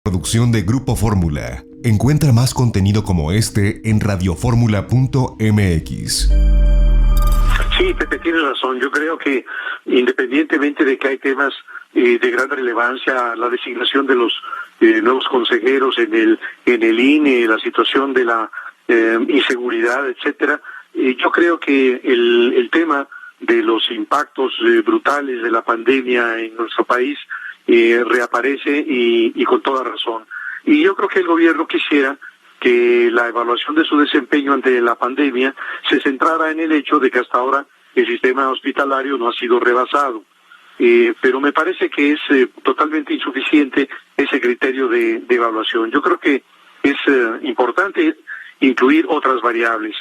Producción de Grupo Fórmula. Encuentra más contenido como este en radioformula.mx. Sí, Pepe, tienes razón. Yo creo que independientemente de que hay temas de gran relevancia, la designación de los nuevos consejeros en el INE, la situación de la inseguridad, etcétera, yo creo que el tema de los impactos brutales de la pandemia en nuestro país reaparece y con toda razón. Y yo creo que el gobierno quisiera que la evaluación de su desempeño ante la pandemia se centrara en el hecho de que hasta ahora el sistema hospitalario no ha sido rebasado. Pero me parece que es totalmente insuficiente ese criterio de evaluación. Yo creo que es importante incluir otras variables.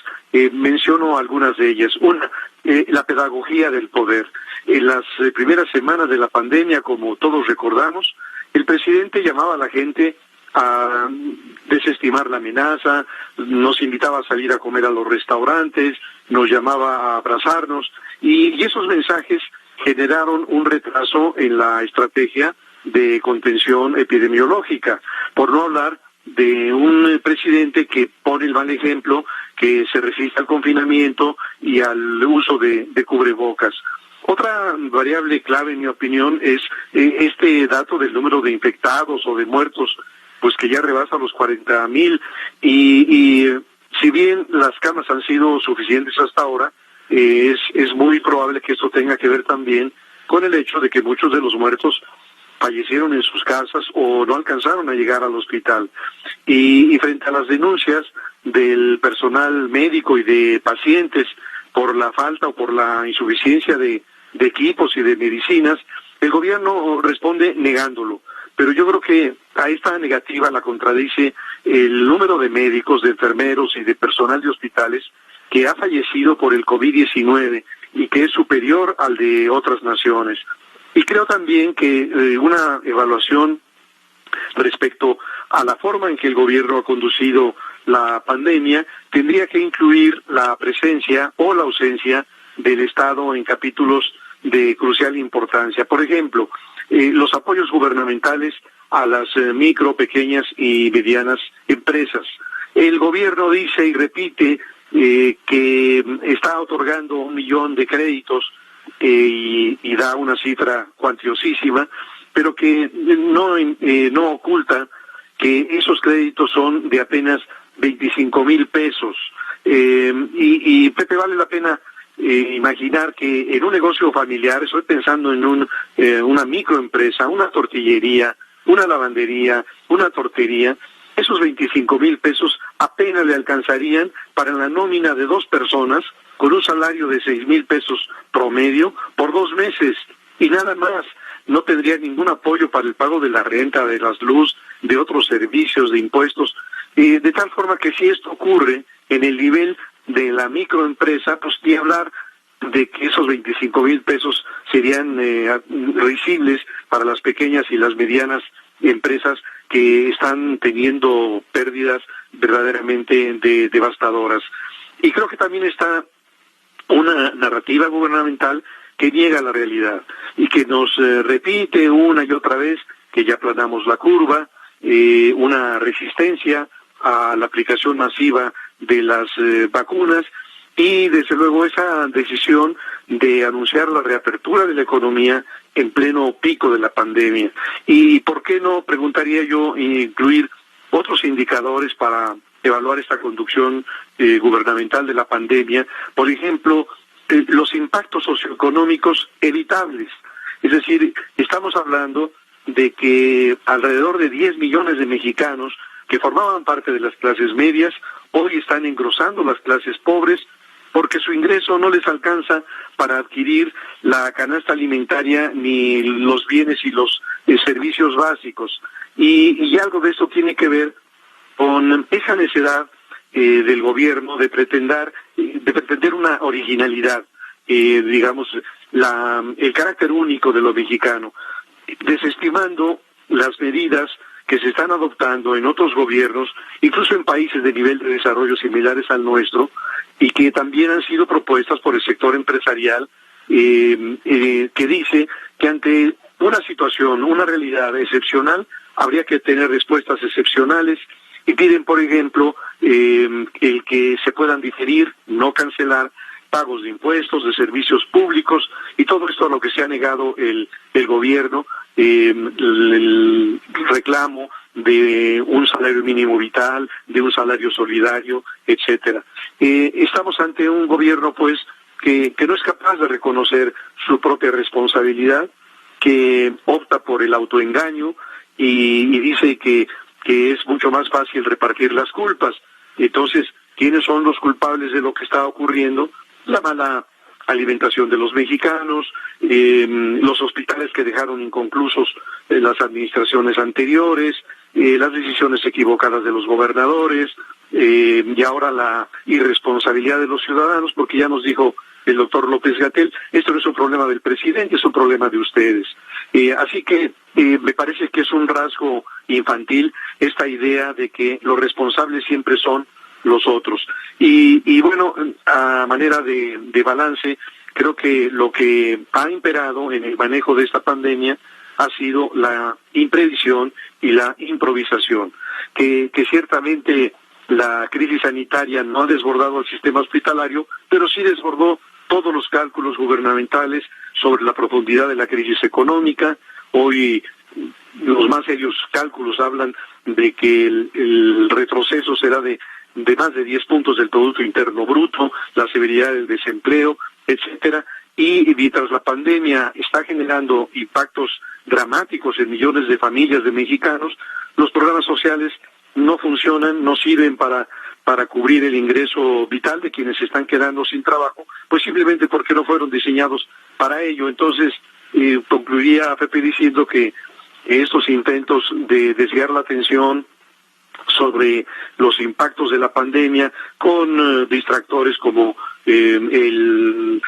Menciono algunas de ellas. Una, la pedagogía del poder. En las primeras semanas de la pandemia, como todos recordamos, el presidente llamaba a la gente a desestimar la amenaza, nos invitaba a salir a comer a los restaurantes, nos llamaba a abrazarnos, y esos mensajes generaron un retraso en la estrategia de contención epidemiológica, por no hablar de un presidente que pone el mal ejemplo, que se resiste al confinamiento y al uso de cubrebocas. Otra variable clave, en mi opinión, es este dato del número de infectados o de muertos, pues que ya rebasa los 40,000, y si bien las camas han sido suficientes hasta ahora, es muy probable que esto tenga que ver también con el hecho de que muchos de los muertos fallecieron en sus casas o no alcanzaron a llegar al hospital. Y frente a las denuncias del personal médico y de pacientes por la falta o por la insuficiencia de equipos y de medicinas, el gobierno responde negándolo. Pero yo creo que a esta negativa la contradice el número de médicos, de enfermeros y de personal de hospitales que ha fallecido por el COVID-19 y que es superior al de otras naciones. Y creo también que una evaluación respecto a la forma en que el gobierno ha conducido la pandemia tendría que incluir la presencia o la ausencia del Estado en capítulos de crucial importancia. Por ejemplo, los apoyos gubernamentales a las micro, pequeñas y medianas empresas. El gobierno dice y repite que está otorgando 1 millón de créditos y da una cifra cuantiosísima, pero que no oculta que esos créditos son de apenas 25,000 pesos. Y Pepe, vale la pena imaginar que en un negocio familiar, estoy pensando en una microempresa, una tortillería, una lavandería, una tortería, esos 25,000 pesos apenas le alcanzarían para la nómina de 2 personas con un salario de 6,000 pesos promedio por 2 meses, y nada más. No tendría ningún apoyo para el pago de la renta, de las luz, de otros servicios, de impuestos, de tal forma que si esto ocurre en el nivel de la microempresa, pues ni hablar de que esos 25,000 pesos serían risibles para las pequeñas y las medianas empresas que están teniendo pérdidas verdaderamente devastadoras. Y creo que también está una narrativa gubernamental que niega la realidad y que nos repite una y otra vez que ya aplanamos la curva, una resistencia a la aplicación masiva de las vacunas, y desde luego esa decisión de anunciar la reapertura de la economía en pleno pico de la pandemia. ¿Y por qué no, preguntaría yo, incluir otros indicadores para evaluar esta conducción gubernamental de la pandemia? Por ejemplo, los impactos socioeconómicos evitables. Es decir, estamos hablando de que alrededor de 10 millones de mexicanos que formaban parte de las clases medias hoy están engrosando las clases pobres porque su ingreso no les alcanza para adquirir la canasta alimentaria ni los bienes y los servicios básicos. Y algo de eso tiene que ver con esa necedad del gobierno de pretender una originalidad, digamos, el carácter único de lo mexicano, desestimando las medidas que se están adoptando en otros gobiernos, incluso en países de nivel de desarrollo similares al nuestro, y que también han sido propuestas por el sector empresarial, que dice que ante una situación, una realidad excepcional, habría que tener respuestas excepcionales y piden, por ejemplo, el que se puedan diferir, no cancelar, pagos de impuestos, de servicios públicos y todo esto a lo que se ha negado el gobierno, el reclamo de un salario mínimo vital, de un salario solidario, etcétera. Estamos ante un gobierno, pues, que no es capaz de reconocer su propia responsabilidad, que opta por el autoengaño y dice que es mucho más fácil repartir las culpas. Entonces, ¿quiénes son los culpables de lo que está ocurriendo? La mala alimentación de los mexicanos, los hospitales que dejaron inconclusos las administraciones anteriores, las decisiones equivocadas de los gobernadores, y ahora la irresponsabilidad de los ciudadanos, porque ya nos dijo el doctor López-Gatell, esto no es un problema del presidente, es un problema de ustedes. Así que me parece que es un rasgo infantil esta idea de que los responsables siempre son los otros. Y bueno, a manera de balance, creo que lo que ha imperado en el manejo de esta pandemia ha sido la imprevisión y la improvisación, que ciertamente la crisis sanitaria no ha desbordado el sistema hospitalario, pero sí desbordó todos los cálculos gubernamentales sobre la profundidad de la crisis económica. Hoy los más serios cálculos hablan de que el retroceso será de más de 10 puntos del Producto Interno Bruto, la severidad del desempleo, etcétera, y mientras la pandemia está generando impactos dramáticos en millones de familias de mexicanos, los programas sociales no funcionan, no sirven para cubrir el ingreso vital de quienes se están quedando sin trabajo, pues simplemente porque no fueron diseñados para ello. Entonces, concluiría, Pepe, diciendo que estos intentos de desviar la atención sobre los impactos de la pandemia con distractores como el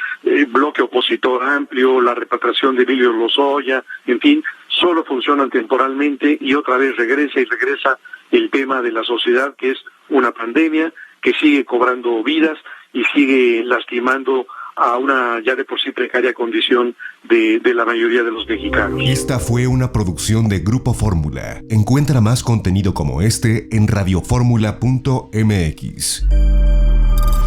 bloque opositor amplio, la repatriación de Emilio Lozoya, en fin, solo funcionan temporalmente y otra vez regresa el tema de la sociedad, que es una pandemia que sigue cobrando vidas y sigue lastimando a una ya de por sí precaria condición de la mayoría de los mexicanos. Esta fue una producción de Grupo Fórmula. Encuentra más contenido como este en radioformula.mx.